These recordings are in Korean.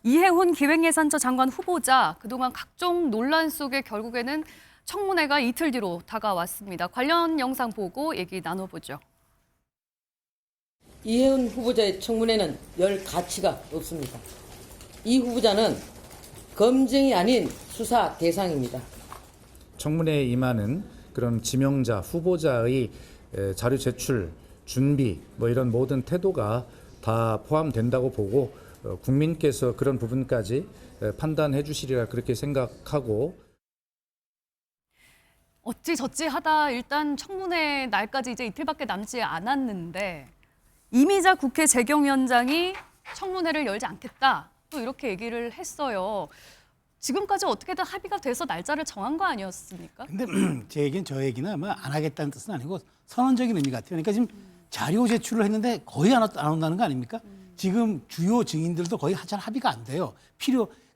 이해훈 기획예산처 장관 후보자, 그동안 각종 논란 속에 결국에는 청문회가 이틀 뒤로 다가왔습니다. 관련 영상 보고 얘기 나눠보죠. 이해훈 후보자의 청문회는 열 가치가 없습니다. 이 후보자는 검증이 아닌 수사 대상입니다. 청문회에 임하는 그런 지명자, 후보자의 자료 제출, 준비, 이런 모든 태도가 다 포함된다고 보고 국민께서 그런 부분까지 판단해 주시리라 그렇게 생각하고 어찌저찌 하다 일단 청문회 날까지 이제 이틀밖에 남지 않았는데 이미자 국회 재경위원장이 청문회를 열지 않겠다 또 이렇게 얘기를 했어요. 지금까지 어떻게든 합의가 돼서 날짜를 정한 거 아니었습니까? 근데 제 얘기는 저 얘기는 아마 안 하겠다는 뜻은 아니고 선언적인 의미 같아요. 그러니까 지금 자료 제출을 했는데 거의 안 온다는 거 아닙니까? 지금 주요 증인들도 거의 잘 합의가 안 돼요.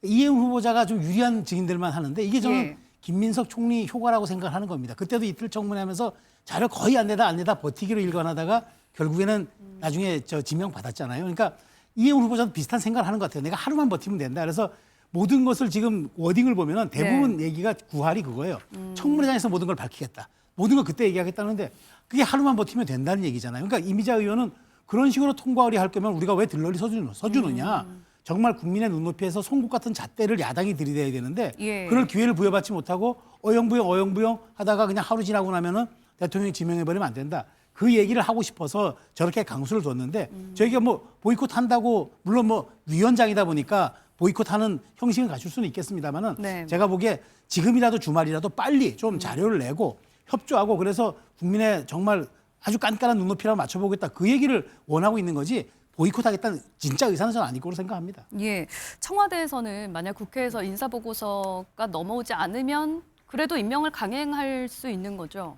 이해훈 후보자가 좀 유리한 증인들만 하는데 이게 저는 김민석 총리 효과라고 생각하는 겁니다. 그때도 이틀 청문회하면서 자료 거의 안 내다 버티기로 일관하다가 결국에는 나중에 지명 받았잖아요. 그러니까 이해훈 후보자도 비슷한 생각을 하는 것 같아요. 내가 하루만 버티면 된다. 그래서 모든 것을 지금 워딩을 보면은 대부분 얘기가 구할이 그거예요. 청문회장에서 모든 걸 밝히겠다. 모든 걸 그때 얘기하겠다는데 그게 하루만 버티면 된다는 얘기잖아요. 그러니까 이미자 의원은 그런 식으로 통과 의뢰할 거면 우리가 왜 들러리 서주느냐. 정말 국민의 눈높이에서 송곳 같은 잣대를 야당이 들이대야 되는데 그럴 기회를 부여받지 못하고 어영부영 하다가 그냥 하루 지나고 나면은 대통령이 지명해버리면 안 된다. 그 얘기를 하고 싶어서 저렇게 강수를 뒀는데 저희가 보이콧 한다고 물론 위원장이다 보니까 보이콧하는 형식을 갖출 수는 있겠습니다만은 제가 보기에 지금이라도 주말이라도 빨리 좀 자료를 내고 협조하고 그래서 국민의 정말 아주 깐깐한 눈높이라고 맞춰보겠다. 그 얘기를 원하고 있는 거지 보이콧하겠다는 진짜 의사는 저는 아닐 거로 생각합니다. 예, 청와대에서는 만약 국회에서 인사보고서가 넘어오지 않으면 그래도 임명을 강행할 수 있는 거죠?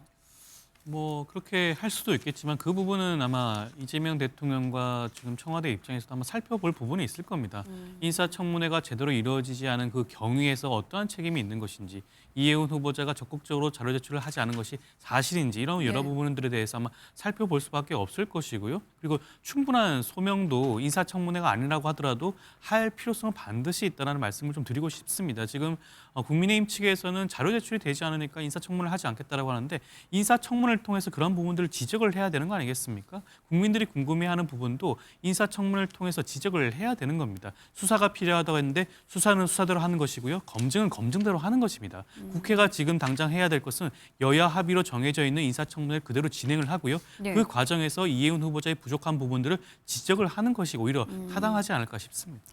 그렇게 할 수도 있겠지만 그 부분은 아마 이재명 대통령과 지금 청와대 입장에서도 한번 살펴볼 부분이 있을 겁니다. 인사청문회가 제대로 이루어지지 않은 그 경위에서 어떠한 책임이 있는 것인지 이해훈 후보자가 적극적으로 자료 제출을 하지 않은 것이 사실인지 이런 여러 부분들에 대해서 아마 살펴볼 수밖에 없을 것이고요. 그리고 충분한 소명도 인사청문회가 아니라고 하더라도 할 필요성은 반드시 있다는 말씀을 좀 드리고 싶습니다. 지금 국민의힘 측에서는 자료 제출이 되지 않으니까 인사청문을 하지 않겠다라고 하는데 인사청문을 통해서 그런 부분들을 지적을 해야 되는 거 아니겠습니까? 국민들이 궁금해하는 부분도 인사청문을 통해서 지적을 해야 되는 겁니다. 수사가 필요하다고 했는데 수사는 수사대로 하는 것이고요. 검증은 검증대로 하는 것입니다. 국회가 지금 당장 해야 될 것은 여야 합의로 정해져 있는 인사청문회를 그대로 진행을 하고요. 그 과정에서 이해훈 후보자의 부족한 부분들을 지적을 하는 것이 오히려 타당하지 않을까 싶습니다.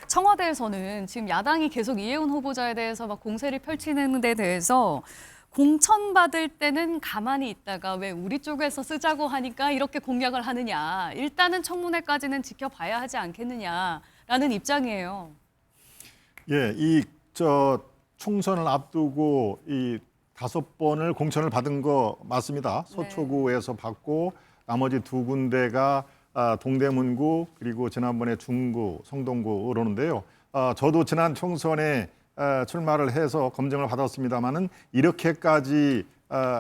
청와대에서는 지금 야당이 계속 이해훈 후보자에 대해서 막 공세를 펼치는 데 대해서 공천받을 때는 가만히 있다가 왜 우리 쪽에서 쓰자고 하니까 이렇게 공약을 하느냐. 일단은 청문회까지는 지켜봐야 하지 않겠느냐라는 입장이에요. 예, 총선을 앞두고 이 5번을 공천을 받은 거 맞습니다. 서초구에서 받고 나머지 2군데가 동대문구 그리고 지난번에 중구, 성동구 오르는데요. 저도 지난 총선에 출마를 해서 검증을 받았습니다마는 이렇게까지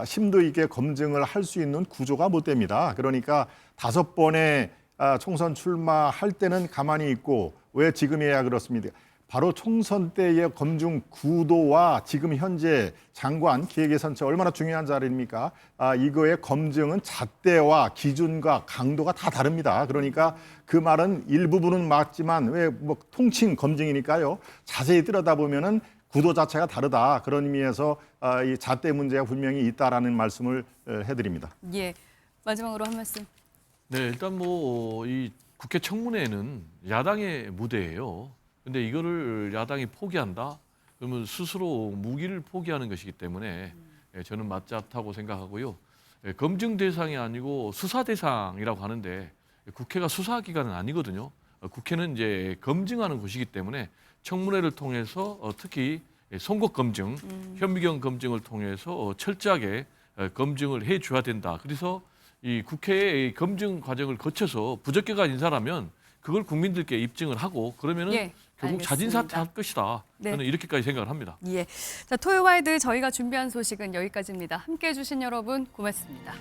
심도 있게 검증을 할 수 있는 구조가 못 됩니다. 그러니까 5번의 총선 출마할 때는 가만히 있고 왜 지금이야 그렇습니다. 바로 총선 때의 검증 구도와 지금 현재 장관 기획예산처 얼마나 중요한 자리입니까? 이거의 검증은 잣대와 기준과 강도가 다 다릅니다. 그러니까 그 말은 일부분은 맞지만 왜 통칭 검증이니까요. 자세히 들여다보면은 구도 자체가 다르다. 그런 의미에서 이 잣대 문제가 분명히 있다라는 말씀을 해드립니다. 예, 마지막으로 한 말씀. 네, 일단 이 국회 청문회는 야당의 무대예요. 근데 이거를 야당이 포기한다? 그러면 스스로 무기를 포기하는 것이기 때문에 저는 맞지 않다고 생각하고요. 검증 대상이 아니고 수사 대상이라고 하는데 국회가 수사기관은 아니거든요. 국회는 이제 검증하는 곳이기 때문에 청문회를 통해서 특히 선거 검증, 현미경 검증을 통해서 철저하게 검증을 해줘야 된다. 그래서 이 국회의 검증 과정을 거쳐서 부적격한 인사라면 그걸 국민들께 입증을 하고 그러면은 결국 자진 사퇴할 것이다. 저는 이렇게까지 생각을 합니다. 자, 토요와이드 저희가 준비한 소식은 여기까지입니다. 함께해 주신 여러분 고맙습니다.